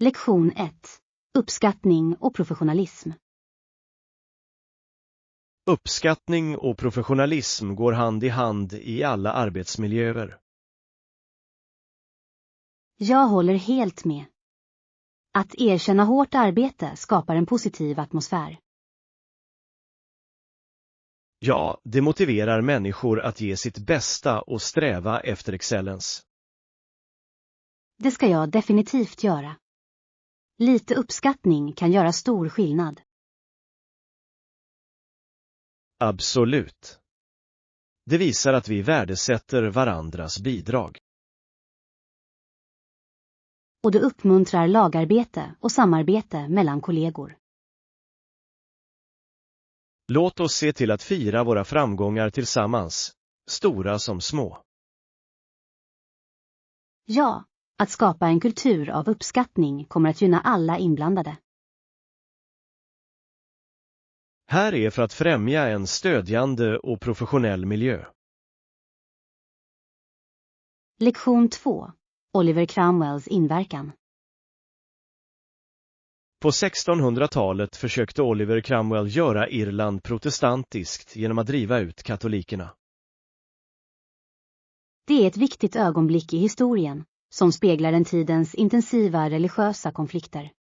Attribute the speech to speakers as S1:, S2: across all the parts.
S1: Lektion 1. Uppskattning och professionalism.
S2: Uppskattning och professionalism går hand i hand i alla arbetsmiljöer.
S1: Jag håller helt med. Att erkänna hårt arbete skapar en positiv atmosfär.
S2: Ja, det motiverar människor att ge sitt bästa och sträva efter excellens.
S1: Det ska jag definitivt göra. Lite uppskattning kan göra stor skillnad.
S2: Absolut. Det visar att vi värdesätter varandras bidrag.
S1: Och det uppmuntrar lagarbete och samarbete mellan kollegor.
S2: Låt oss se till att fira våra framgångar tillsammans, stora som små.
S1: Ja, att skapa en kultur av uppskattning kommer att gynna alla inblandade.
S2: Här är för att främja en stödjande och professionell miljö.
S1: Lektion 2. Oliver Cromwells inverkan.
S2: På 1600-talet försökte Oliver Cromwell göra Irland protestantiskt genom att driva ut katolikerna.
S1: Det är ett viktigt ögonblick i historien som speglar den tidens intensiva religiösa konflikter.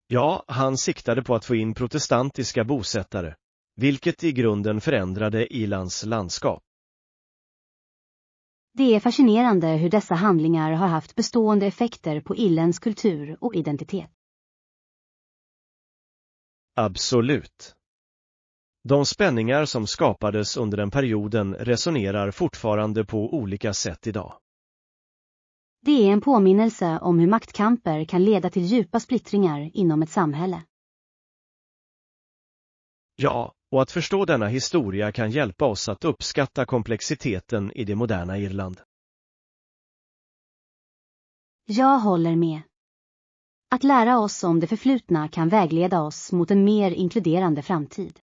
S2: Ja, han siktade på att få in protestantiska bosättare, vilket i grunden förändrade Irlands landskap.
S1: Det är fascinerande hur dessa handlingar har haft bestående effekter på Irlands kultur och identitet.
S2: Absolut. De spänningar som skapades under den perioden resonerar fortfarande på olika sätt idag.
S1: Det är en påminnelse om hur maktkamper kan leda till djupa splittringar inom ett samhälle.
S2: Ja, och att förstå denna historia kan hjälpa oss att uppskatta komplexiteten i det moderna Irland.
S1: Jag håller med. Att lära oss om det förflutna kan vägleda oss mot en mer inkluderande framtid.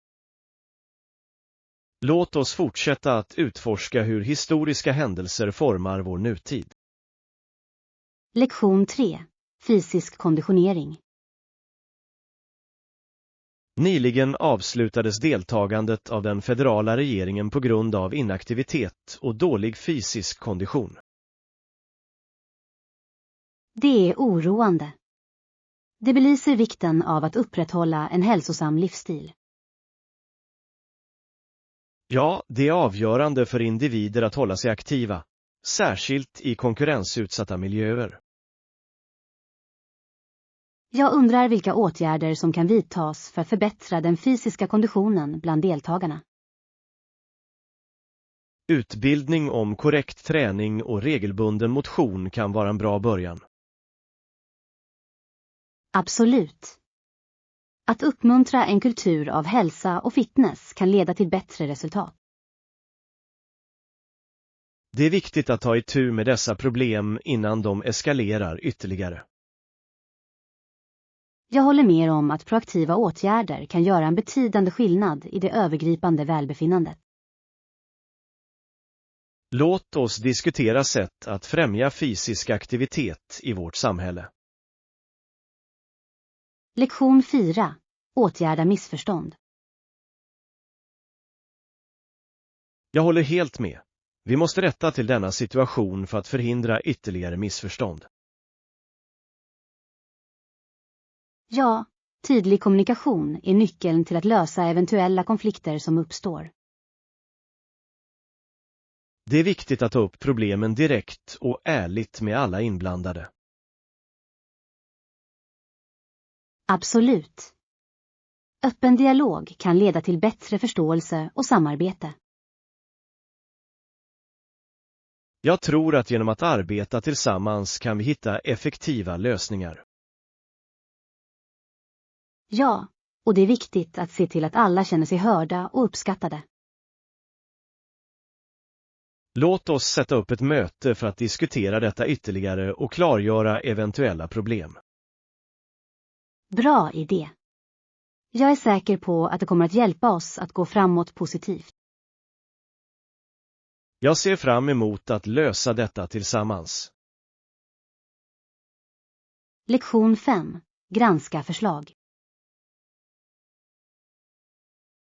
S2: Låt oss fortsätta att utforska hur historiska händelser formar vår nutid.
S1: Lektion 3. Fysisk konditionering.
S2: Nyligen avslutades deltagandet av den federala regeringen på grund av inaktivitet och dålig fysisk kondition.
S1: Det är oroande. Det belyser vikten av att upprätthålla en hälsosam livsstil.
S2: Ja, det är avgörande för individer att hålla sig aktiva, särskilt i konkurrensutsatta miljöer.
S1: Jag undrar vilka åtgärder som kan vidtas för att förbättra den fysiska konditionen bland deltagarna.
S2: Utbildning om korrekt träning och regelbunden motion kan vara en bra början.
S1: Absolut. Att uppmuntra en kultur av hälsa och fitness kan leda till bättre resultat.
S2: Det är viktigt att ta itu med dessa problem innan de eskalerar ytterligare.
S1: Jag håller med om att proaktiva åtgärder kan göra en betydande skillnad i det övergripande välbefinnandet.
S2: Låt oss diskutera sätt att främja fysisk aktivitet i vårt samhälle.
S1: Lektion 4. Åtgärda missförstånd.
S2: Jag håller helt med. Vi måste rätta till denna situation för att förhindra ytterligare missförstånd.
S1: Ja, tydlig kommunikation är nyckeln till att lösa eventuella konflikter som uppstår.
S2: Det är viktigt att ta upp problemen direkt och ärligt med alla inblandade.
S1: Absolut. Öppen dialog kan leda till bättre förståelse och samarbete.
S2: Jag tror att genom att arbeta tillsammans kan vi hitta effektiva lösningar.
S1: Ja, och det är viktigt att se till att alla känner sig hörda och uppskattade.
S2: Låt oss sätta upp ett möte för att diskutera detta ytterligare och klargöra eventuella problem.
S1: Bra idé. Jag är säker på att det kommer att hjälpa oss att gå framåt positivt.
S2: Jag ser fram emot att lösa detta tillsammans.
S1: Lektion 5. Granska förslag.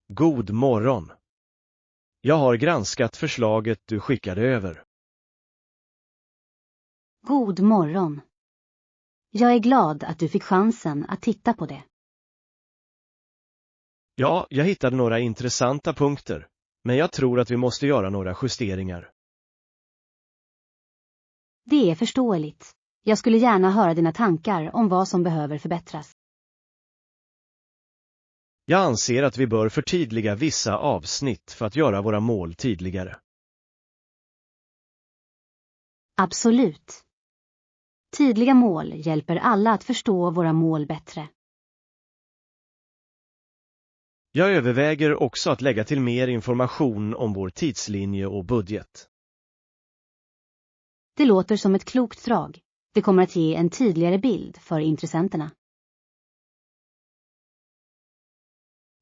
S2: God morgon. Jag har granskat förslaget du skickade över.
S1: God morgon. Jag är glad att du fick chansen att titta på det.
S2: Ja, jag hittade några intressanta punkter, men jag tror att vi måste göra några justeringar.
S1: Det är förståeligt. Jag skulle gärna höra dina tankar om vad som behöver förbättras.
S2: Jag anser att vi bör förtydliga vissa avsnitt för att göra våra mål tydligare.
S1: Absolut. Tydliga mål hjälper alla att förstå våra mål bättre.
S2: Jag överväger också att lägga till mer information om vår tidslinje och budget.
S1: Det låter som ett klokt drag. Det kommer att ge en tydligare bild för intressenterna.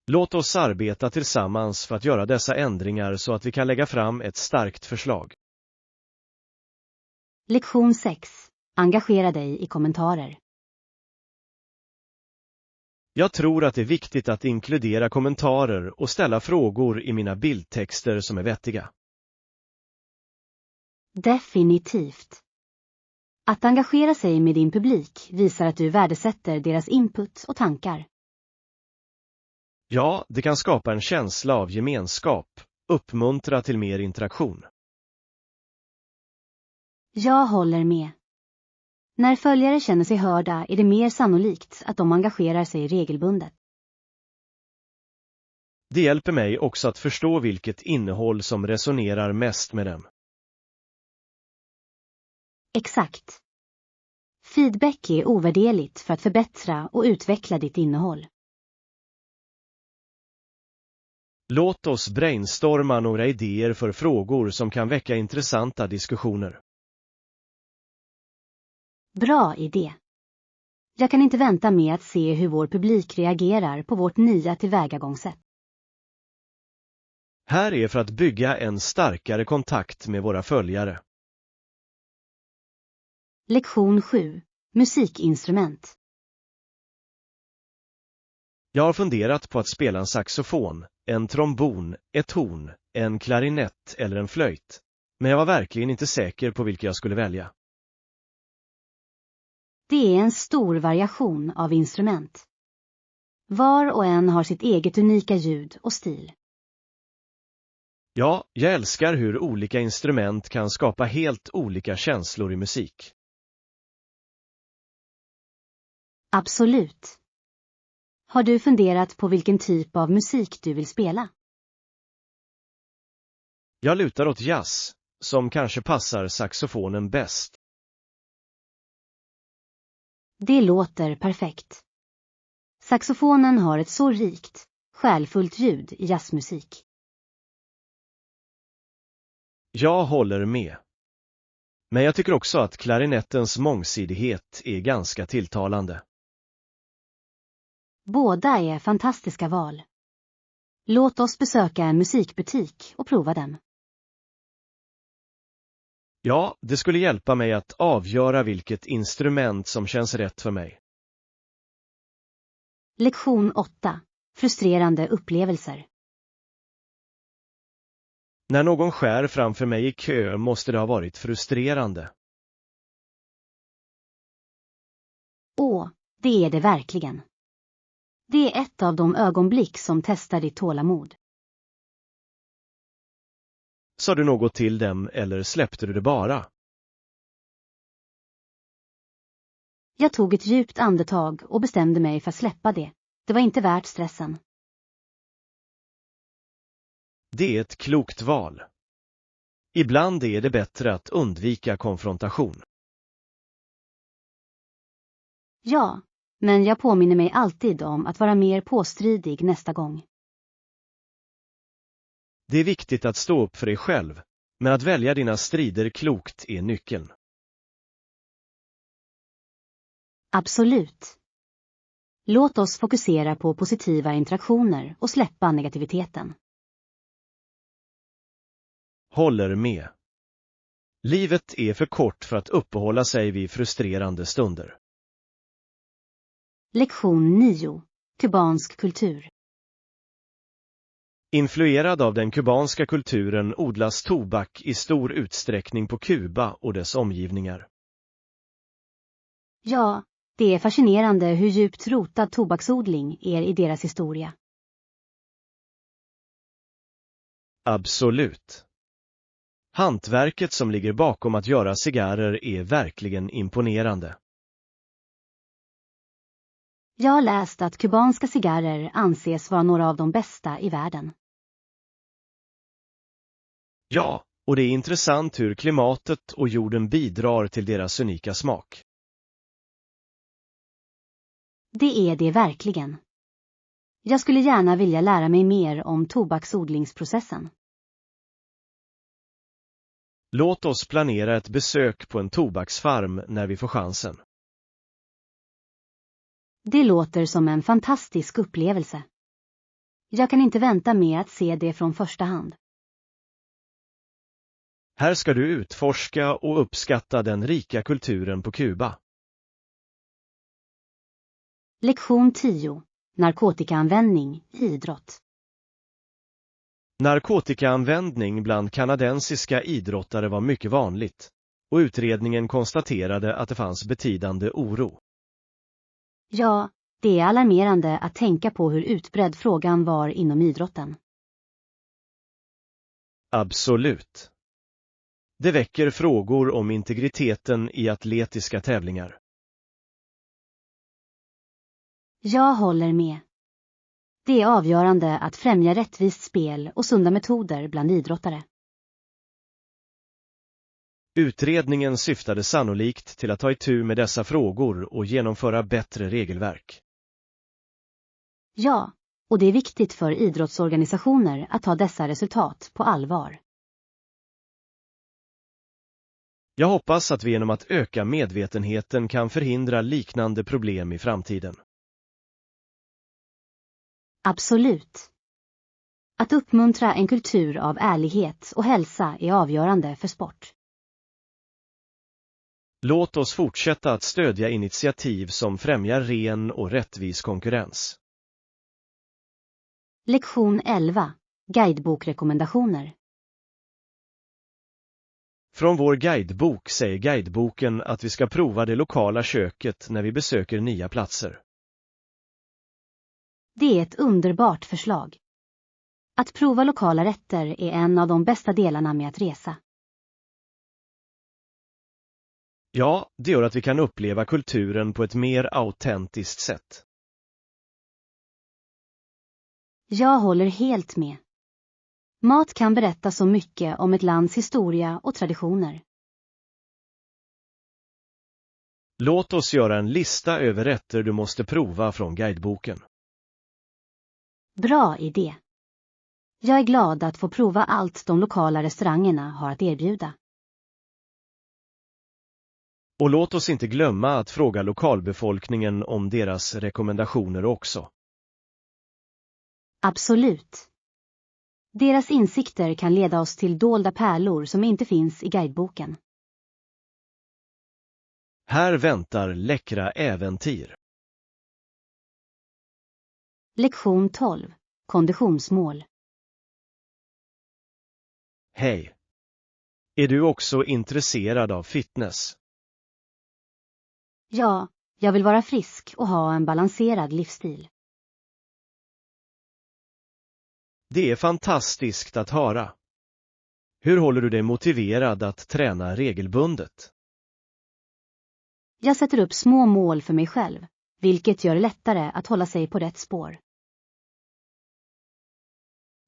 S2: Låt oss arbeta tillsammans för att göra dessa ändringar så att vi kan lägga fram ett starkt förslag.
S1: Lektion 6. Engagera dig i kommentarer.
S2: Jag tror att det är viktigt att inkludera kommentarer och ställa frågor i mina bildtexter som är vettiga.
S1: Definitivt. Att engagera sig med din publik visar att du värdesätter deras input och tankar.
S2: Ja, det kan skapa en känsla av gemenskap, uppmuntra till mer interaktion.
S1: Jag håller med. När följare känner sig hörda är det mer sannolikt att de engagerar sig regelbundet.
S2: Det hjälper mig också att förstå vilket innehåll som resonerar mest med dem.
S1: Exakt. Feedback är ovärderligt för att förbättra och utveckla ditt innehåll.
S2: Låt oss brainstorma några idéer för frågor som kan väcka intressanta diskussioner.
S1: Bra idé. Jag kan inte vänta med att se hur vår publik reagerar på vårt nya tillvägagångssätt.
S2: Här är för att bygga en starkare kontakt med våra följare.
S1: Lektion 7. Musikinstrument.
S2: Jag har funderat på att spela en saxofon, en trombon, ett horn, en klarinett eller en flöjt. Men jag var verkligen inte säker på vilka jag skulle välja.
S1: Det är en stor variation av instrument. Var och en har sitt eget unika ljud och stil.
S2: Ja, jag älskar hur olika instrument kan skapa helt olika känslor i musik.
S1: Absolut. Har du funderat på vilken typ av musik du vill spela?
S2: Jag lutar åt jazz, som kanske passar saxofonen bäst.
S1: Det låter perfekt. Saxofonen har ett så rikt, själfullt ljud i jazzmusik.
S2: Jag håller med. Men jag tycker också att klarinettens mångsidighet är ganska tilltalande.
S1: Båda är fantastiska val. Låt oss besöka en musikbutik och prova dem.
S2: Ja, det skulle hjälpa mig att avgöra vilket instrument som känns rätt för mig.
S1: Lektion 8. Frustrerande upplevelser.
S2: När någon skär framför mig i kö måste det ha varit frustrerande.
S1: Det är det verkligen. Det är ett av de ögonblick som testar ditt tålamod.
S2: Sa du något till dem eller släppte du det bara?
S1: Jag tog ett djupt andetag och bestämde mig för att släppa det. Det var inte värt stressen.
S2: Det är ett klokt val. Ibland är det bättre att undvika konfrontation.
S1: Ja, men jag påminner mig alltid om att vara mer påstridig nästa gång.
S2: Det är viktigt att stå upp för dig själv, men att välja dina strider klokt är nyckeln.
S1: Absolut. Låt oss fokusera på positiva interaktioner och släppa negativiteten.
S2: Håller med. Livet är för kort för att uppehålla sig vid frustrerande stunder.
S1: Lektion 9. Kubansk kultur.
S2: Influerad av den kubanska kulturen odlas tobak i stor utsträckning på Kuba och dess omgivningar.
S1: Ja, det är fascinerande hur djupt rotad tobaksodling är i deras historia.
S2: Absolut. Hantverket som ligger bakom att göra cigarrer är verkligen imponerande.
S1: Jag har läst att kubanska cigarrer anses vara några av de bästa i världen.
S2: Ja, och det är intressant hur klimatet och jorden bidrar till deras unika smak.
S1: Det är det verkligen. Jag skulle gärna vilja lära mig mer om tobaksodlingsprocessen.
S2: Låt oss planera ett besök på en tobaksfarm när vi får chansen.
S1: Det låter som en fantastisk upplevelse. Jag kan inte vänta med att se det från första hand.
S2: Här ska du utforska och uppskatta den rika kulturen på Kuba.
S1: Lektion 10. Narkotikaanvändning i idrott.
S2: Narkotikaanvändning bland kanadensiska idrottare var mycket vanligt, och utredningen konstaterade att det fanns betydande oro.
S1: Ja, det är alarmerande att tänka på hur utbredd frågan var inom idrotten.
S2: Absolut. Det väcker frågor om integriteten i atletiska tävlingar.
S1: Jag håller med. Det är avgörande att främja rättvist spel och sunda metoder bland idrottare.
S2: Utredningen syftade sannolikt till att ta itu med dessa frågor och genomföra bättre regelverk.
S1: Ja, och det är viktigt för idrottsorganisationer att ta dessa resultat på allvar.
S2: Jag hoppas att vi genom att öka medvetenheten kan förhindra liknande problem i framtiden.
S1: Absolut. Att uppmuntra en kultur av ärlighet och hälsa är avgörande för sport.
S2: Låt oss fortsätta att stödja initiativ som främjar ren och rättvis konkurrens.
S1: Lektion 11. Guidebokrekommendationer.
S2: Från vår guidebok säger guideboken att vi ska prova det lokala köket när vi besöker nya platser.
S1: Det är ett underbart förslag. Att prova lokala rätter är en av de bästa delarna med att resa.
S2: Ja, det gör att vi kan uppleva kulturen på ett mer autentiskt sätt.
S1: Jag håller helt med. Mat kan berätta så mycket om ett lands historia och traditioner.
S2: Låt oss göra en lista över rätter du måste prova från guideboken.
S1: Bra idé. Jag är glad att få prova allt de lokala restaurangerna har att erbjuda.
S2: Och låt oss inte glömma att fråga lokalbefolkningen om deras rekommendationer också.
S1: Absolut. Deras insikter kan leda oss till dolda pärlor som inte finns i guideboken.
S2: Här väntar läckra äventyr.
S1: Lektion 12. Konditionsmål.
S2: Hej! Är du också intresserad av fitness?
S1: Ja, jag vill vara frisk och ha en balanserad livsstil.
S2: Det är fantastiskt att höra. Hur håller du dig motiverad att träna regelbundet?
S1: Jag sätter upp små mål för mig själv, vilket gör det lättare att hålla sig på rätt spår.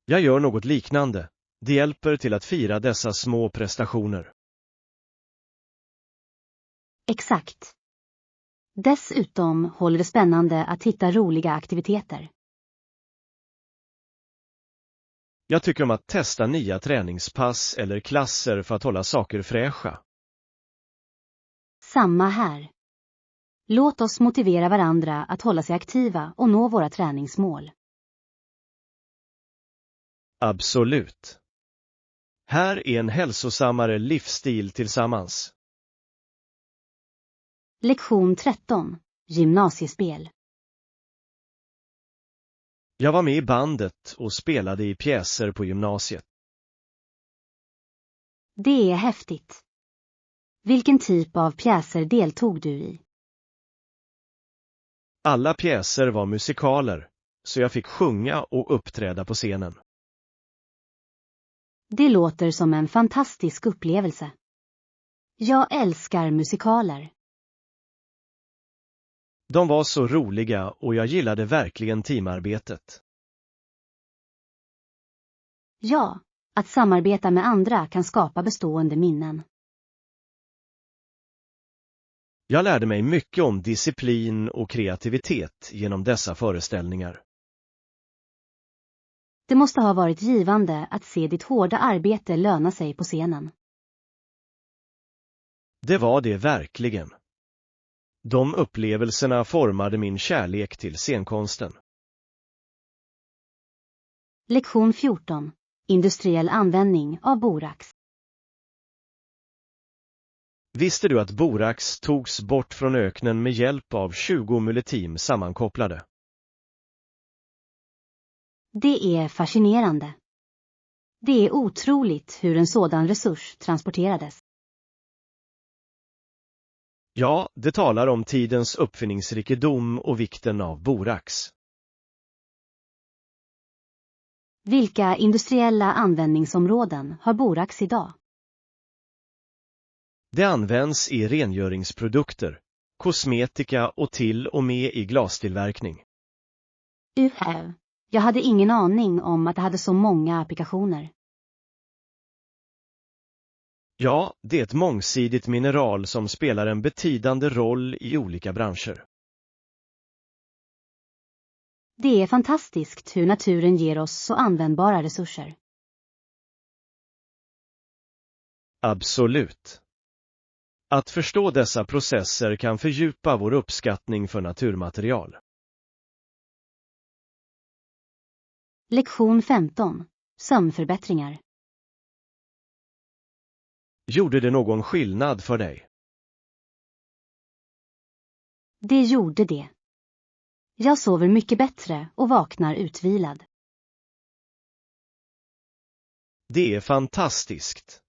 S2: Jag gör något liknande. Det hjälper till att fira dessa små prestationer.
S1: Exakt. Dessutom håller det spännande att hitta roliga aktiviteter.
S2: Jag tycker om att testa nya träningspass eller klasser för att hålla saker fräscha.
S1: Samma här. Låt oss motivera varandra att hålla sig aktiva och nå våra träningsmål.
S2: Absolut. Här är en hälsosammare livsstil tillsammans.
S1: Lektion 13. Gymnasiespel.
S2: Jag var med i bandet och spelade i pjäser på gymnasiet.
S1: Det är häftigt. Vilken typ av pjäser deltog du i?
S2: Alla pjäser var musikaler, så jag fick sjunga och uppträda på scenen.
S1: Det låter som en fantastisk upplevelse. Jag älskar musikaler.
S2: De var så roliga och jag gillade verkligen teamarbetet.
S1: Ja, att samarbeta med andra kan skapa bestående minnen.
S2: Jag lärde mig mycket om disciplin och kreativitet genom dessa föreställningar.
S1: Det måste ha varit givande att se ditt hårda arbete löna sig på scenen.
S2: Det var det verkligen. De upplevelserna formade min kärlek till scenkonsten.
S1: Lektion 14. Industriell användning av borax.
S2: Visste du att borax togs bort från öknen med hjälp av 20 muletim sammankopplade?
S1: Det är fascinerande. Det är otroligt hur en sådan resurs transporterades.
S2: Ja, det talar om tidens uppfinningsrikedom och vikten av borax.
S1: Vilka industriella användningsområden har borax idag?
S2: Det används i rengöringsprodukter, kosmetika och till och med i glastillverkning.
S1: Jag hade ingen aning om att det hade så många applikationer.
S2: Ja, det är ett mångsidigt mineral som spelar en betydande roll i olika branscher.
S1: Det är fantastiskt hur naturen ger oss så användbara resurser.
S2: Absolut. Att förstå dessa processer kan fördjupa vår uppskattning för naturmaterial.
S1: Lektion 15. Sömnförbättringar.
S2: Gjorde det någon skillnad för dig?
S1: Det gjorde det. Jag sover mycket bättre och vaknar utvilad.
S2: Det är fantastiskt.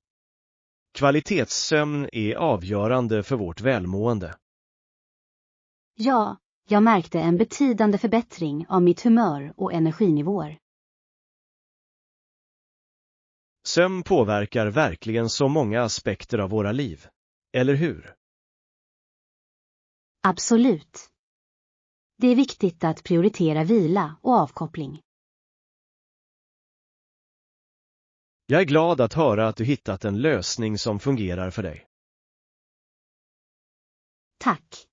S2: Kvalitetssömn är avgörande för vårt välmående.
S1: Ja, jag märkte en betydande förbättring av mitt humör och energinivåer.
S2: Sömn påverkar verkligen så många aspekter av våra liv, eller hur?
S1: Absolut. Det är viktigt att prioritera vila och avkoppling.
S2: Jag är glad att höra att du hittat en lösning som fungerar för dig.
S1: Tack.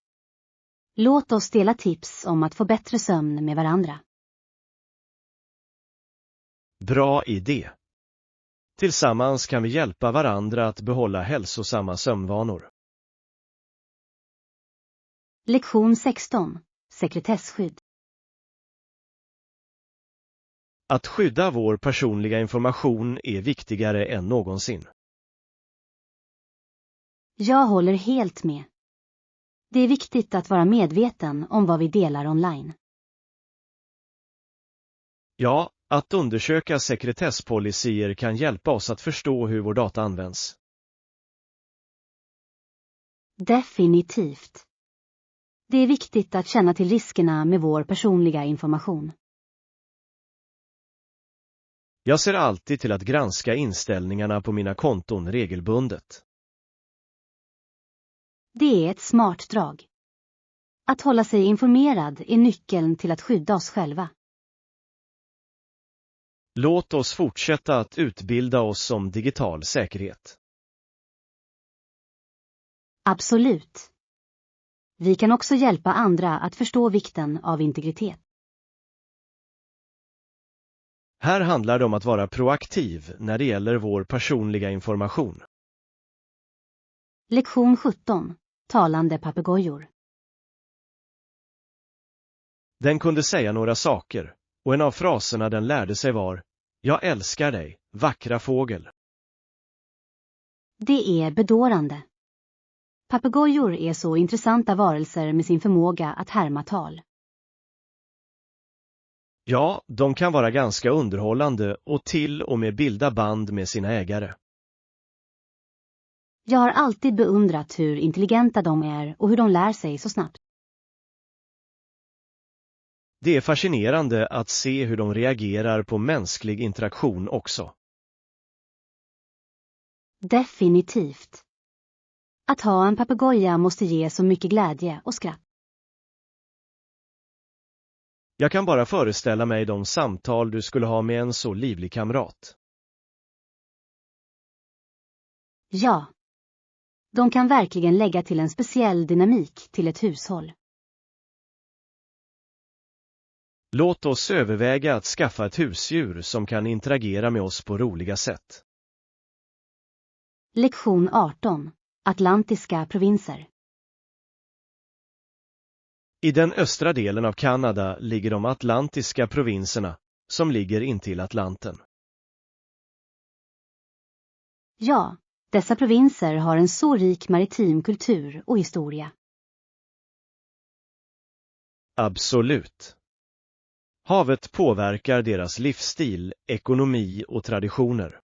S1: Låt oss dela tips om att få bättre sömn med varandra.
S2: Bra idé. Tillsammans kan vi hjälpa varandra att behålla hälsosamma sömnvanor.
S1: Lektion 16. Sekretessskydd.
S2: Att skydda vår personliga information är viktigare än någonsin.
S1: Jag håller helt med. Det är viktigt att vara medveten om vad vi delar online.
S2: Ja, att undersöka sekretesspolicyer kan hjälpa oss att förstå hur vår data används.
S1: Definitivt. Det är viktigt att känna till riskerna med vår personliga information.
S2: Jag ser alltid till att granska inställningarna på mina konton regelbundet.
S1: Det är ett smart drag. Att hålla sig informerad är nyckeln till att skydda oss själva.
S2: Låt oss fortsätta att utbilda oss om digital säkerhet.
S1: Absolut. Vi kan också hjälpa andra att förstå vikten av integritet.
S2: Här handlar det om att vara proaktiv när det gäller vår personliga information.
S1: Lektion 17. Talande papegojor.
S2: Den kunde säga några saker, och en av fraserna den lärde sig var: "Jag älskar dig, vackra fågel."
S1: Det är bedårande. Papegojor är så intressanta varelser med sin förmåga att härma tal.
S2: Ja, de kan vara ganska underhållande och till och med bilda band med sina ägare.
S1: Jag har alltid beundrat hur intelligenta de är och hur de lär sig så snabbt.
S2: Det är fascinerande att se hur de reagerar på mänsklig interaktion också.
S1: Definitivt. Att ha en papegoja måste ge så mycket glädje och skratt.
S2: Jag kan bara föreställa mig de samtal du skulle ha med en så livlig kamrat.
S1: Ja. De kan verkligen lägga till en speciell dynamik till ett hushåll.
S2: Låt oss överväga att skaffa ett husdjur som kan interagera med oss på roliga sätt.
S1: Lektion 18. Atlantiska provinser.
S2: I den östra delen av Kanada ligger de atlantiska provinserna, som ligger intill Atlanten.
S1: Ja, dessa provinser har en så rik maritim kultur och historia.
S2: Absolut. Havet påverkar deras livsstil, ekonomi och traditioner.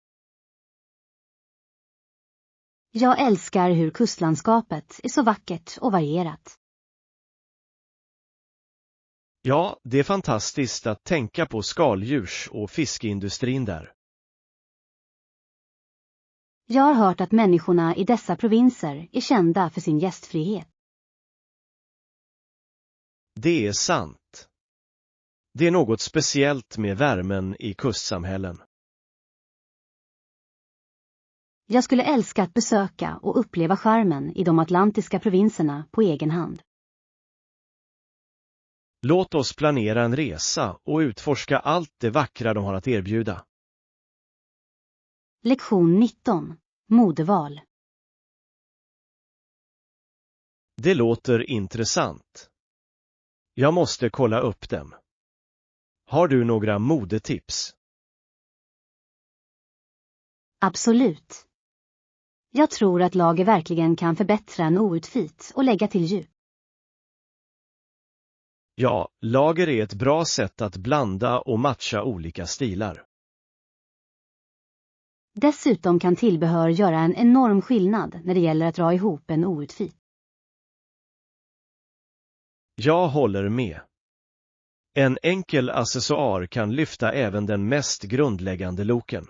S1: Jag älskar hur kustlandskapet är så vackert och varierat.
S2: Ja, det är fantastiskt att tänka på skaldjurs- och fiskeindustrin där.
S1: Jag har hört att människorna i dessa provinser är kända för sin gästfrihet.
S2: Det är sant. Det är något speciellt med värmen i kustsamhällen.
S1: Jag skulle älska att besöka och uppleva charmen i de atlantiska provinserna på egen hand.
S2: Låt oss planera en resa och utforska allt det vackra de har att erbjuda.
S1: Lektion 19. Modeval.
S2: Det låter intressant. Jag måste kolla upp dem. Har du några modetips?
S1: Absolut. Jag tror att lager verkligen kan förbättra en outfit och lägga till djup.
S2: Ja, lager är ett bra sätt att blanda och matcha olika stilar.
S1: Dessutom kan tillbehör göra en enorm skillnad när det gäller att dra ihop en outfit.
S2: Jag håller med. En enkel accessoar kan lyfta även den mest grundläggande looken.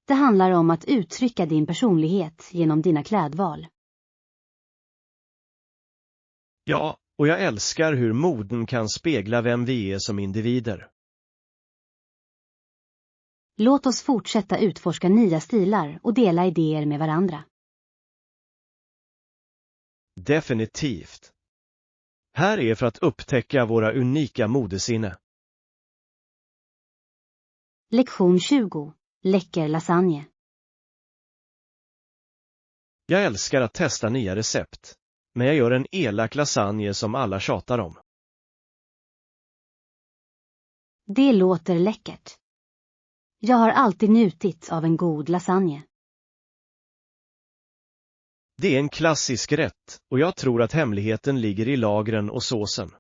S1: Det handlar om att uttrycka din personlighet genom dina klädval.
S2: Ja, och jag älskar hur moden kan spegla vem vi är som individer.
S1: Låt oss fortsätta utforska nya stilar och dela idéer med varandra.
S2: Definitivt. Här är för att upptäcka våra unika modesinne.
S1: Lektion 20. Läcker lasagne.
S2: Jag älskar att testa nya recept, men jag gör en elak lasagne som alla tjatar om.
S1: Det låter läckert. Jag har alltid njutit av en god lasagne.
S2: Det är en klassisk rätt och jag tror att hemligheten ligger i lagren och såsen.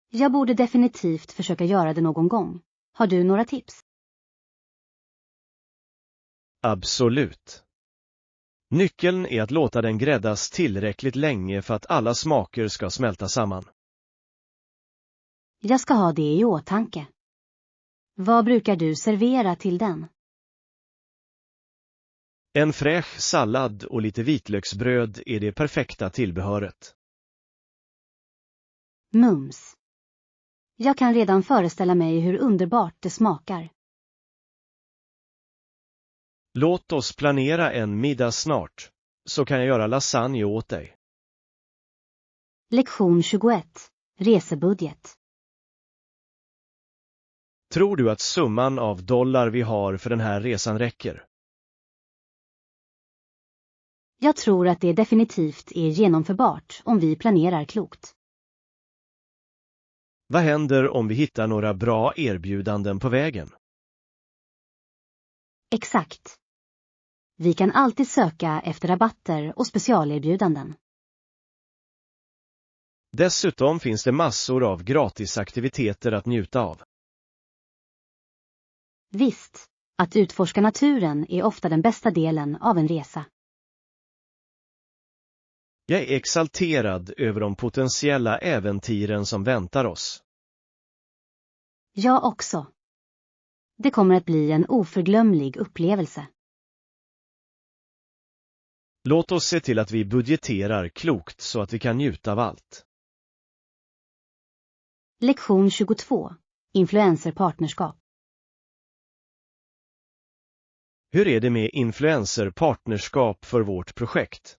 S1: Jag borde definitivt försöka göra det någon gång. Har du några tips?
S2: Absolut. Nyckeln är att låta den gräddas tillräckligt länge för att alla smaker ska smälta samman.
S1: Jag ska ha det i åtanke. Vad brukar du servera till den?
S2: En fräsch sallad och lite vitlöksbröd är det perfekta tillbehöret.
S1: Mums. Jag kan redan föreställa mig hur underbart det smakar.
S2: Låt oss planera en middag snart, så kan jag göra lasagne åt dig.
S1: Lektion 21. Resebudget.
S2: Tror du att summan av dollar vi har för den här resan räcker?
S1: Jag tror att det definitivt är genomförbart om vi planerar klokt.
S2: Vad händer om vi hittar några bra erbjudanden på vägen?
S1: Exakt. Vi kan alltid söka efter rabatter och specialerbjudanden.
S2: Dessutom finns det massor av gratisaktiviteter att njuta av.
S1: Visst, att utforska naturen är ofta den bästa delen av en resa.
S2: Jag är exalterad över de potentiella äventyren som väntar oss.
S1: Jag också. Det kommer att bli en oförglömlig upplevelse.
S2: Låt oss se till att vi budgeterar klokt så att vi kan njuta av allt.
S1: Lektion 22. Influencerpartnerskap.
S2: Hur är det med influencerpartnerskap för vårt projekt?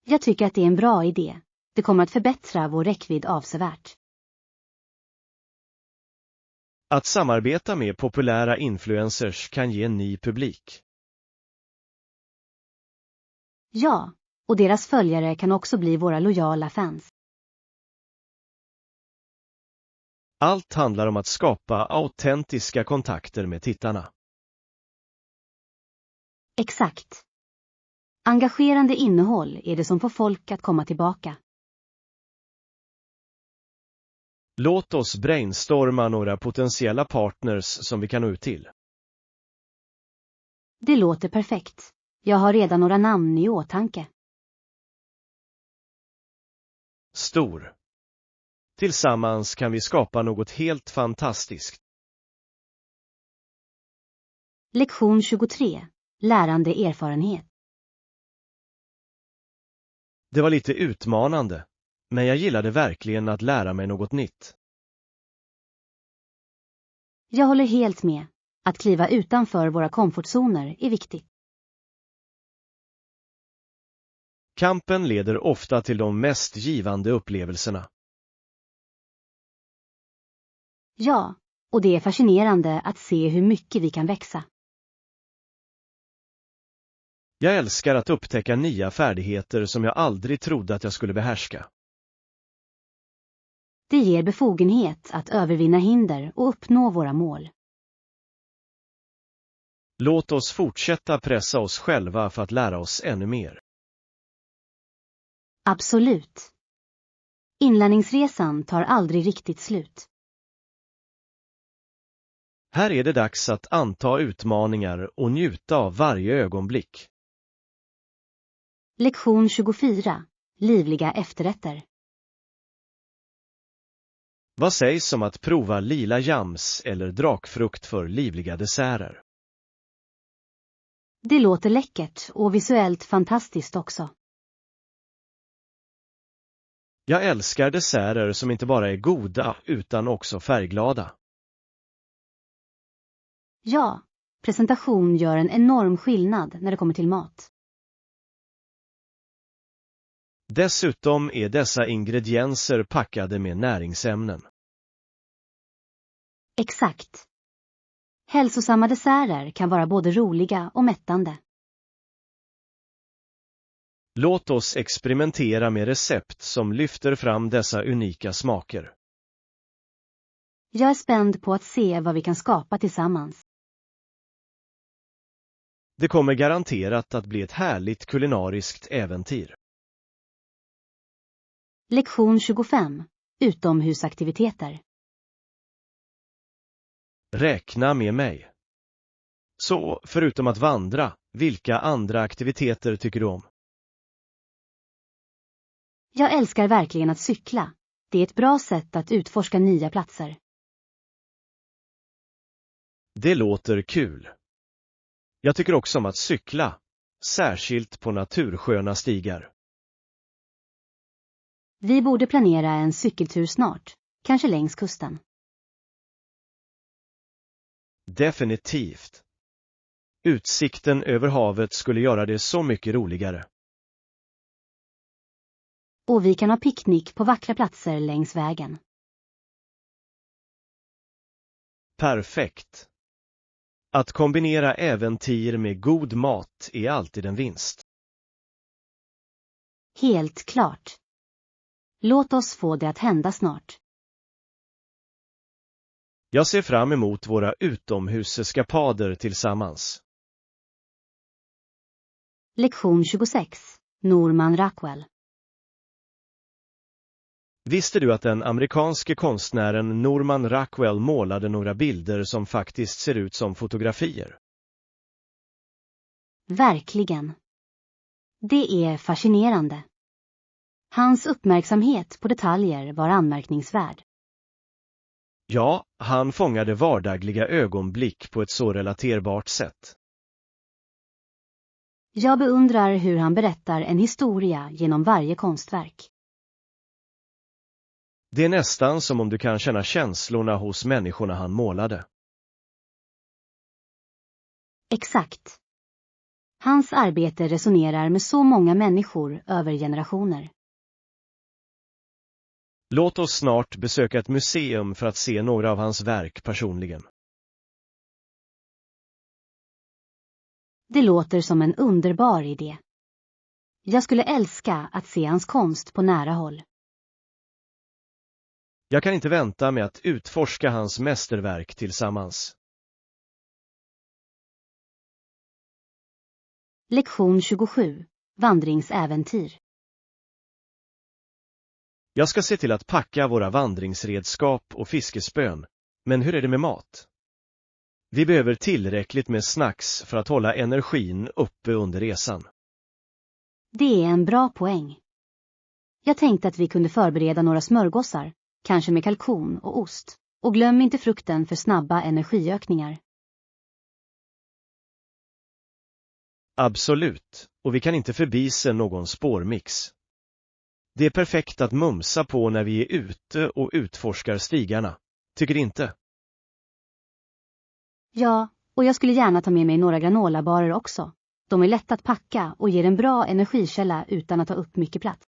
S1: Jag tycker att det är en bra idé. Det kommer att förbättra vår räckvidd avsevärt.
S2: Att samarbeta med populära influencers kan ge en ny publik.
S1: Ja, och deras följare kan också bli våra lojala fans.
S2: Allt handlar om att skapa autentiska kontakter med tittarna.
S1: Exakt. Engagerande innehåll är det som får folk att komma tillbaka.
S2: Låt oss brainstorma några potentiella partners som vi kan nå ut till.
S1: Det låter perfekt. Jag har redan några namn i åtanke.
S2: Stor. Tillsammans kan vi skapa något helt fantastiskt.
S1: Lektion 23. Lärande erfarenhet.
S2: Det var lite utmanande, men jag gillade verkligen att lära mig något nytt.
S1: Jag håller helt med. Att kliva utanför våra komfortzoner är viktigt.
S2: Kampen leder ofta till de mest givande upplevelserna.
S1: Ja, och det är fascinerande att se hur mycket vi kan växa.
S2: Jag älskar att upptäcka nya färdigheter som jag aldrig trodde att jag skulle behärska.
S1: Det ger befogenhet att övervinna hinder och uppnå våra mål.
S2: Låt oss fortsätta pressa oss själva för att lära oss ännu mer.
S1: Absolut. Inlärningsresan tar aldrig riktigt slut.
S2: Här är det dags att anta utmaningar och njuta av varje ögonblick.
S1: Lektion 24. Livliga efterrätter.
S2: Vad sägs om att prova lila jams eller drakfrukt för livliga desserter?
S1: Det låter läckert och visuellt fantastiskt också.
S2: Jag älskar desserter som inte bara är goda utan också färgglada.
S1: Ja, presentation gör en enorm skillnad när det kommer till mat.
S2: Dessutom är dessa ingredienser packade med näringsämnen.
S1: Exakt. Hälsosamma desserter kan vara både roliga och mättande.
S2: Låt oss experimentera med recept som lyfter fram dessa unika smaker.
S1: Jag är spänd på att se vad vi kan skapa tillsammans.
S2: Det kommer garanterat att bli ett härligt kulinariskt äventyr.
S1: Lektion 25. Utomhusaktiviteter.
S2: Räkna med mig. Så, förutom att vandra, vilka andra aktiviteter tycker du om?
S1: Jag älskar verkligen att cykla. Det är ett bra sätt att utforska nya platser.
S2: Det låter kul. Jag tycker också om att cykla, särskilt på natursköna stigar.
S1: Vi borde planera en cykeltur snart, kanske längs kusten.
S2: Definitivt. Utsikten över havet skulle göra det så mycket roligare.
S1: Och vi kan ha picknick på vackra platser längs vägen.
S2: Perfekt. Att kombinera äventyr med god mat är alltid en vinst.
S1: Helt klart. Låt oss få det att hända snart.
S2: Jag ser fram emot våra utomhuseskapader tillsammans.
S1: Lektion 26. Norman Rockwell.
S2: Visste du att den amerikanske konstnären Norman Rockwell målade några bilder som faktiskt ser ut som fotografier?
S1: Verkligen. Det är fascinerande. Hans uppmärksamhet på detaljer var anmärkningsvärd.
S2: Ja, han fångade vardagliga ögonblick på ett så relaterbart sätt.
S1: Jag beundrar hur han berättar en historia genom varje konstverk.
S2: Det är nästan som om du kan känna känslorna hos människorna han målade.
S1: Exakt. Hans arbete resonerar med så många människor över generationer.
S2: Låt oss snart besöka ett museum för att se några av hans verk personligen.
S1: Det låter som en underbar idé. Jag skulle älska att se hans konst på nära håll.
S2: Jag kan inte vänta med att utforska hans mästerverk tillsammans.
S1: Lektion 27. Vandringsäventyr.
S2: Jag ska se till att packa våra vandringsredskap och fiskespön, men hur är det med mat? Vi behöver tillräckligt med snacks för att hålla energin uppe under resan.
S1: Det är en bra poäng. Jag tänkte att vi kunde förbereda några smörgåsar, kanske med kalkon och ost. Och glöm inte frukten för snabba energiökningar.
S2: Absolut, och vi kan inte förbise någon spårmix. Det är perfekt att mumsa på när vi är ute och utforskar stigarna. Tycker inte?
S1: Ja, och jag skulle gärna ta med mig några granolabarer också. De är lätta att packa och ger en bra energikälla utan att ta upp mycket plats.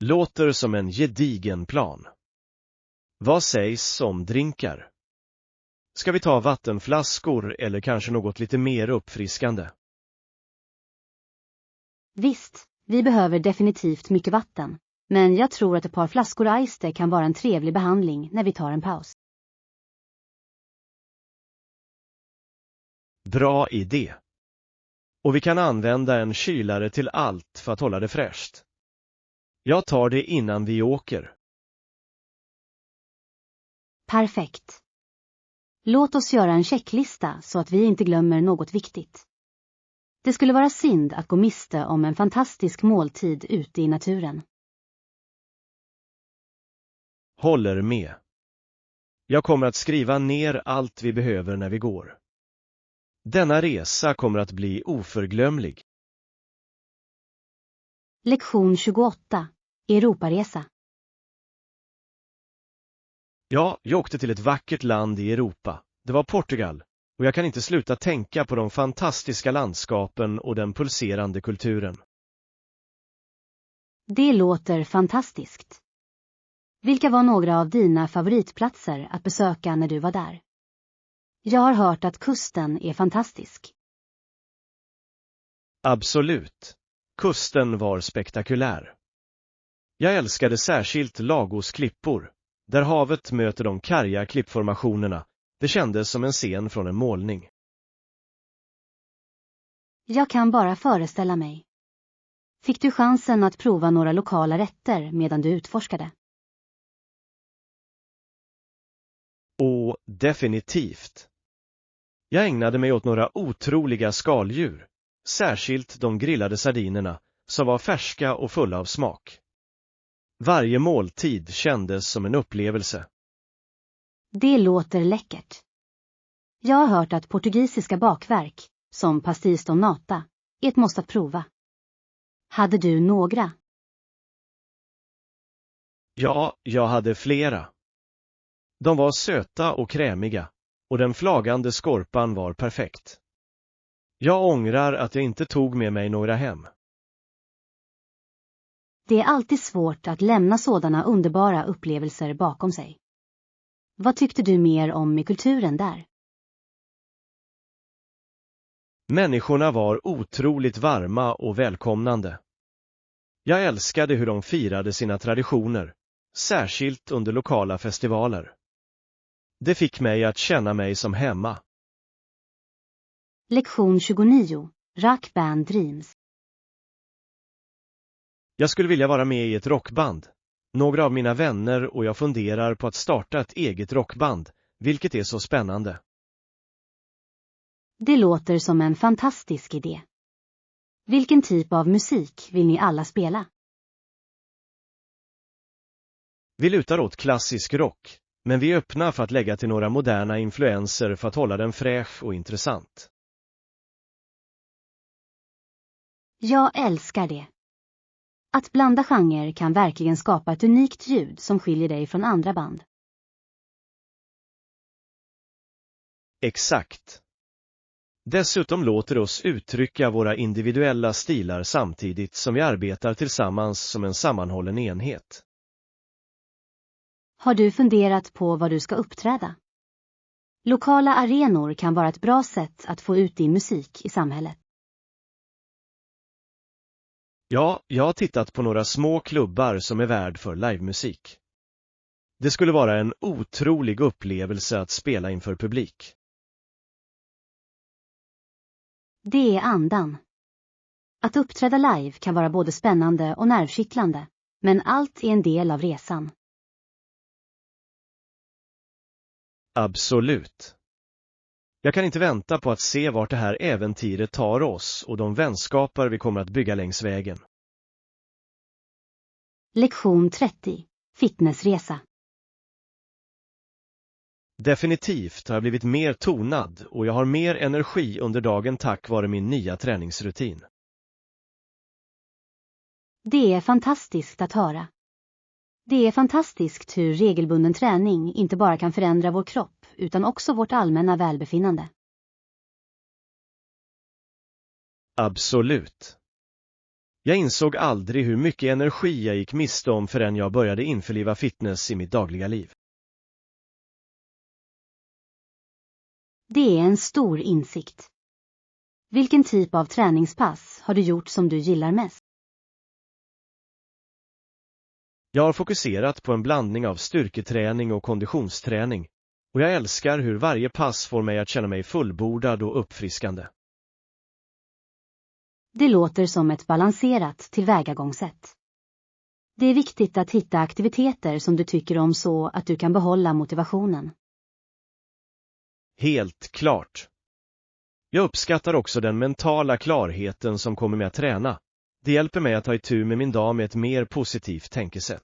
S2: Låter som en gedigen plan. Vad sägs om drinkar? Ska vi ta vattenflaskor eller kanske något lite mer uppfriskande?
S1: Visst, vi behöver definitivt mycket vatten. Men jag tror att ett par flaskor Ice kan vara en trevlig behandling när vi tar en paus.
S2: Bra idé. Och vi kan använda en kylare till allt för att hålla det fräscht. Jag tar det innan vi åker.
S1: Perfekt. Låt oss göra en checklista så att vi inte glömmer något viktigt. Det skulle vara synd att gå miste om en fantastisk måltid ute i naturen.
S2: Håller med. Jag kommer att skriva ner allt vi behöver när vi går. Denna resa kommer att bli oförglömlig.
S1: Lektion 28. Europaresa.
S2: Ja, jag åkte till ett vackert land i Europa. Det var Portugal. Och jag kan inte sluta tänka på de fantastiska landskapen och den pulserande kulturen.
S1: Det låter fantastiskt. Vilka var några av dina favoritplatser att besöka när du var där? Jag har hört att kusten är fantastisk.
S2: Absolut. Kusten var spektakulär. Jag älskade särskilt Lagos klippor, där havet möter de karga klippformationerna. Det kändes som en scen från en målning.
S1: Jag kan bara föreställa mig. Fick du chansen att prova några lokala rätter medan du utforskade?
S2: Och definitivt. Jag ägnade mig åt några otroliga skaldjur, särskilt de grillade sardinerna, som var färska och fulla av smak. Varje måltid kändes som en upplevelse.
S1: Det låter läckert. Jag har hört att portugisiska bakverk, som pastéis de nata, är ett måste att prova. Hade du några?
S2: Ja, jag hade flera. De var söta och krämiga, och den flagande skorpan var perfekt. Jag ångrar att jag inte tog med mig några hem.
S1: Det är alltid svårt att lämna sådana underbara upplevelser bakom sig. Vad tyckte du mer om med kulturen där?
S2: Människorna var otroligt varma och välkomnande. Jag älskade hur de firade sina traditioner, särskilt under lokala festivaler. Det fick mig att känna mig som hemma.
S1: Lektion 29. Rock Band Dreams.
S2: Jag skulle vilja vara med i ett rockband. Några av mina vänner och jag funderar på att starta ett eget rockband, vilket är så spännande.
S1: Det låter som en fantastisk idé. Vilken typ av musik vill ni alla spela?
S2: Vi lutar åt klassisk rock, men vi är öppna för att lägga till några moderna influenser för att hålla den fräsch och intressant.
S1: Jag älskar det. Att blanda genrer kan verkligen skapa ett unikt ljud som skiljer dig från andra band.
S2: Exakt. Dessutom låter oss uttrycka våra individuella stilar samtidigt som vi arbetar tillsammans som en sammanhållen enhet.
S1: Har du funderat på vad du ska uppträda? Lokala arenor kan vara ett bra sätt att få ut din musik i samhället.
S2: Ja, jag har tittat på några små klubbar som är värd för livemusik. Det skulle vara en otrolig upplevelse att spela inför publik.
S1: Det är andan. Att uppträda live kan vara både spännande och nervkittlande, men allt är en del av resan.
S2: Absolut. Jag kan inte vänta på att se vart det här äventyret tar oss och de vänskaper vi kommer att bygga längs vägen.
S1: Lektion 30. Fitnessresa.
S2: Definitivt har jag blivit mer tonad och jag har mer energi under dagen tack vare min nya träningsrutin.
S1: Det är fantastiskt att höra. Det är fantastiskt hur regelbunden träning inte bara kan förändra vår kropp utan också vårt allmänna välbefinnande.
S2: Absolut. Jag insåg aldrig hur mycket energi jag gick miste om förrän jag började införliva fitness i mitt dagliga liv.
S1: Det är en stor insikt. Vilken typ av träningspass har du gjort som du gillar mest?
S2: Jag har fokuserat på en blandning av styrketräning och konditionsträning och jag älskar hur varje pass får mig att känna mig fullbordad och uppfriskande.
S1: Det låter som ett balanserat tillvägagångssätt. Det är viktigt att hitta aktiviteter som du tycker om så att du kan behålla motivationen.
S2: Helt klart. Jag uppskattar också den mentala klarheten som kommer med att träna. Det hjälper mig att ta itu med min dag med ett mer positivt tänkesätt.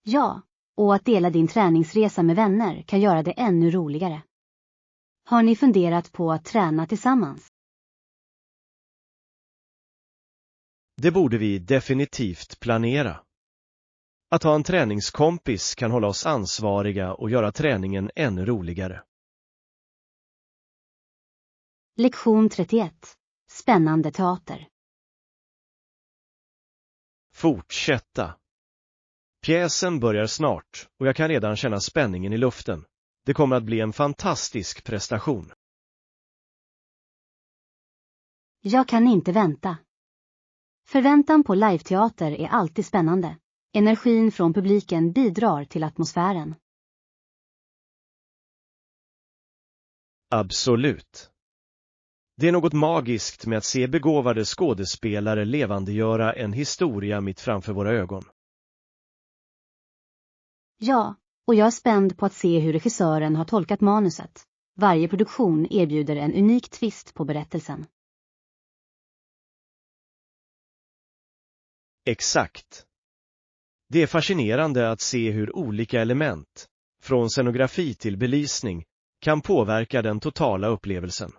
S1: Ja, och att dela din träningsresa med vänner kan göra det ännu roligare. Har ni funderat på att träna tillsammans?
S2: Det borde vi definitivt planera. Att ha en träningskompis kan hålla oss ansvariga och göra träningen ännu roligare.
S1: Lektion 31. Spännande teater.
S2: Fortsätta. Pjäsen börjar snart och jag kan redan känna spänningen i luften. Det kommer att bli en fantastisk prestation.
S1: Jag kan inte vänta. Förväntan på liveteater är alltid spännande. Energin från publiken bidrar till atmosfären.
S2: Absolut. Det är något magiskt med att se begåvade skådespelare levandegöra en historia mitt framför våra ögon.
S1: Ja, och jag är spänd på att se hur regissören har tolkat manuset. Varje produktion erbjuder en unik twist på berättelsen.
S2: Exakt. Det är fascinerande att se hur olika element, från scenografi till belysning, kan påverka den totala upplevelsen.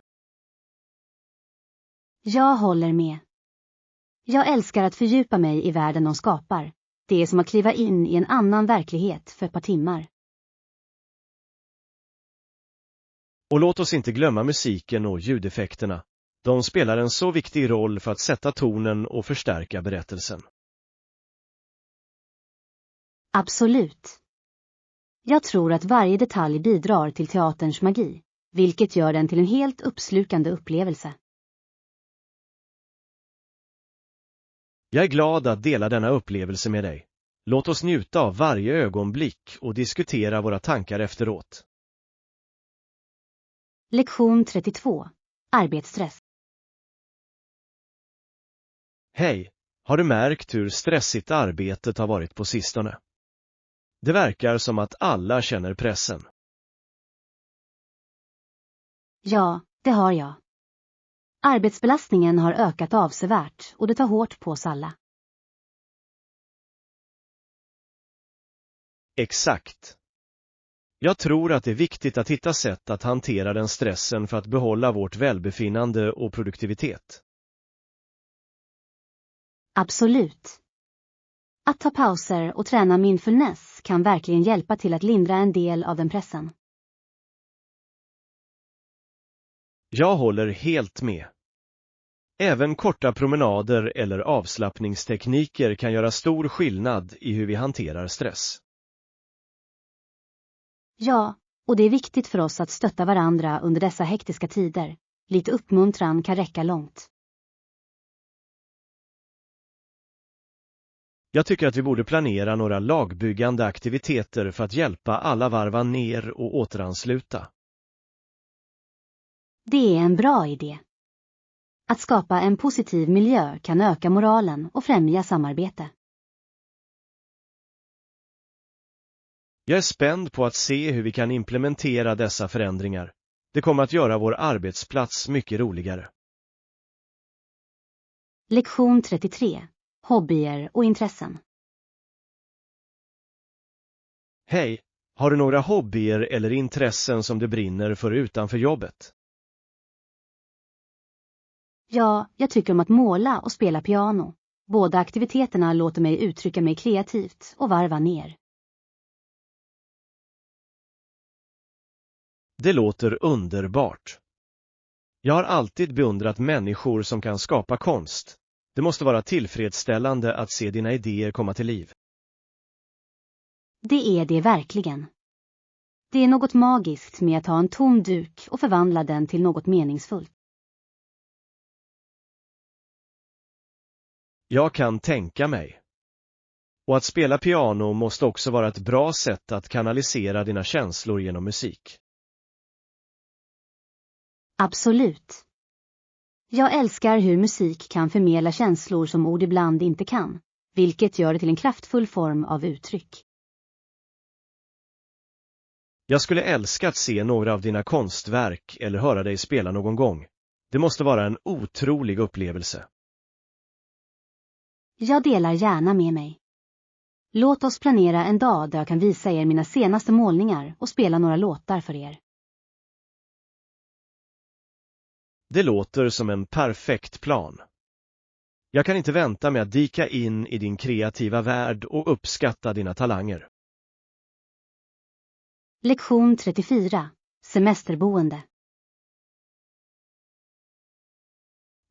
S1: Jag håller med. Jag älskar att fördjupa mig i världen de skapar. Det är som att kliva in i en annan verklighet för ett par timmar.
S2: Och låt oss inte glömma musiken och ljudeffekterna. De spelar en så viktig roll för att sätta tonen och förstärka berättelsen.
S1: Absolut. Jag tror att varje detalj bidrar till teaterns magi, vilket gör den till en helt uppslukande upplevelse.
S2: Jag är glad att dela denna upplevelse med dig. Låt oss njuta av varje ögonblick och diskutera våra tankar efteråt.
S1: Lektion 32. Arbetsstress.
S2: Hej, har du märkt hur stressigt arbetet har varit på sistone? Det verkar som att alla känner pressen.
S1: Ja, det har jag. Arbetsbelastningen har ökat avsevärt och det tar hårt på oss alla.
S2: Exakt. Jag tror att det är viktigt att hitta sätt att hantera den stressen för att behålla vårt välbefinnande och produktivitet.
S1: Absolut. Att ta pauser och träna mindfulness kan verkligen hjälpa till att lindra en del av den pressen.
S2: Jag håller helt med. Även korta promenader eller avslappningstekniker kan göra stor skillnad i hur vi hanterar stress.
S1: Ja, och det är viktigt för oss att stötta varandra under dessa hektiska tider. Lite uppmuntran kan räcka långt.
S2: Jag tycker att vi borde planera några lagbyggande aktiviteter för att hjälpa alla varva ner och återansluta.
S1: Det är en bra idé. Att skapa en positiv miljö kan öka moralen och främja samarbete.
S2: Jag är spänd på att se hur vi kan implementera dessa förändringar. Det kommer att göra vår arbetsplats mycket roligare.
S1: Lektion 33. Hobbyer och intressen.
S2: Hej, har du några hobbyer eller intressen som du brinner för utanför jobbet?
S1: Ja, jag tycker om att måla och spela piano. Båda aktiviteterna låter mig uttrycka mig kreativt och varva ner.
S2: Det låter underbart. Jag har alltid beundrat människor som kan skapa konst. Det måste vara tillfredsställande att se dina idéer komma till liv.
S1: Det är det verkligen. Det är något magiskt med att ha en tom duk och förvandla den till något meningsfullt.
S2: Jag kan tänka mig. Och att spela piano måste också vara ett bra sätt att kanalisera dina känslor genom musik.
S1: Absolut. Jag älskar hur musik kan förmedla känslor som ord ibland inte kan, vilket gör det till en kraftfull form av uttryck.
S2: Jag skulle älska att se några av dina konstverk eller höra dig spela någon gång. Det måste vara en otrolig upplevelse.
S1: Jag delar gärna med mig. Låt oss planera en dag där jag kan visa er mina senaste målningar och spela några låtar för er.
S2: Det låter som en perfekt plan. Jag kan inte vänta med att dyka in i din kreativa värld och uppskatta dina talanger.
S1: Lektion 34. Semesterboende.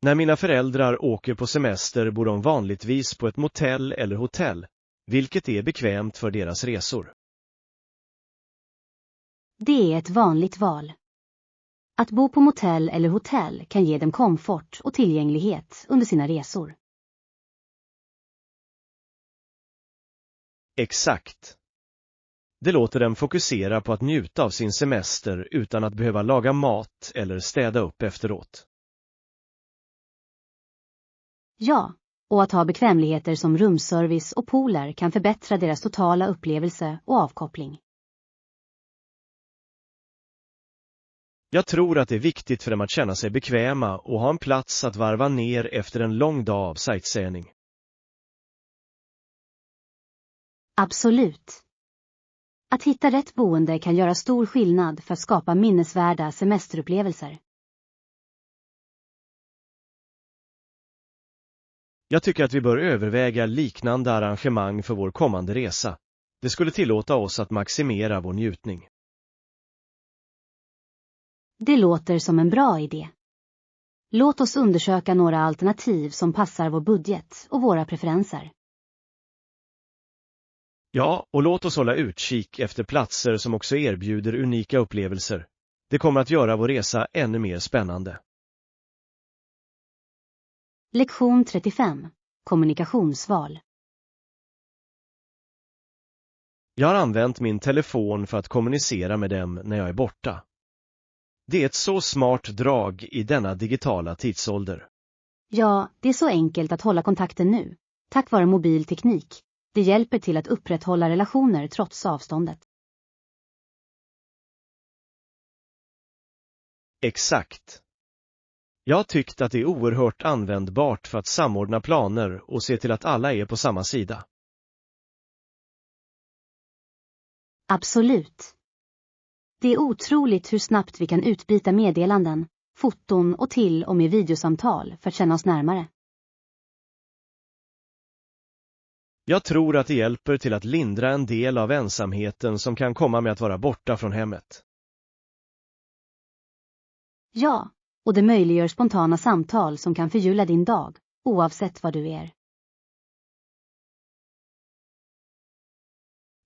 S2: När mina föräldrar åker på semester bor de vanligtvis på ett motell eller hotell, vilket är bekvämt för deras resor.
S1: Det är ett vanligt val. Att bo på motell eller hotell kan ge dem komfort och tillgänglighet under sina resor.
S2: Exakt. Det låter dem fokusera på att njuta av sin semester utan att behöva laga mat eller städa upp efteråt.
S1: Ja, och att ha bekvämligheter som rumsservice och pooler kan förbättra deras totala upplevelse och avkoppling.
S2: Jag tror att det är viktigt för dem att känna sig bekväma och ha en plats att varva ner efter en lång dag av sightseeing.
S1: Absolut. Att hitta rätt boende kan göra stor skillnad för att skapa minnesvärda semesterupplevelser.
S2: Jag tycker att vi bör överväga liknande arrangemang för vår kommande resa. Det skulle tillåta oss att maximera vår njutning.
S1: Det låter som en bra idé. Låt oss undersöka några alternativ som passar vår budget och våra preferenser.
S2: Ja, och låt oss hålla utkik efter platser som också erbjuder unika upplevelser. Det kommer att göra vår resa ännu mer spännande.
S1: Lektion 35. Kommunikationsval.
S2: Jag har använt min telefon för att kommunicera med dem när jag är borta. Det är ett så smart drag i denna digitala tidsålder.
S1: Ja, det är så enkelt att hålla kontakten nu. Tack vare mobil teknik. Det hjälper till att upprätthålla relationer trots avståndet.
S2: Exakt. Jag har tyckt att det är oerhört användbart för att samordna planer och se till att alla är på samma sida.
S1: Absolut. Det är otroligt hur snabbt vi kan utbyta meddelanden, foton och till och med videosamtal för att känna oss närmare.
S2: Jag tror att det hjälper till att lindra en del av ensamheten som kan komma med att vara borta från hemmet.
S1: Ja, och det möjliggör spontana samtal som kan förgylla din dag, oavsett vad du är.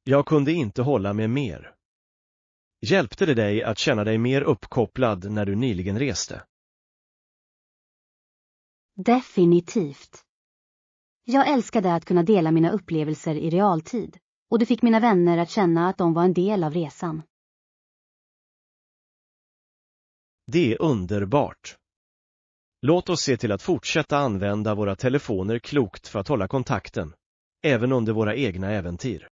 S2: Jag kunde inte hålla med mer. Hjälpte det dig att känna dig mer uppkopplad när du nyligen reste?
S1: Definitivt. Jag älskade att kunna dela mina upplevelser i realtid, och det fick mina vänner att känna att de var en del av resan.
S2: Det är underbart. Låt oss se till att fortsätta använda våra telefoner klokt för att hålla kontakten, även under våra egna äventyr.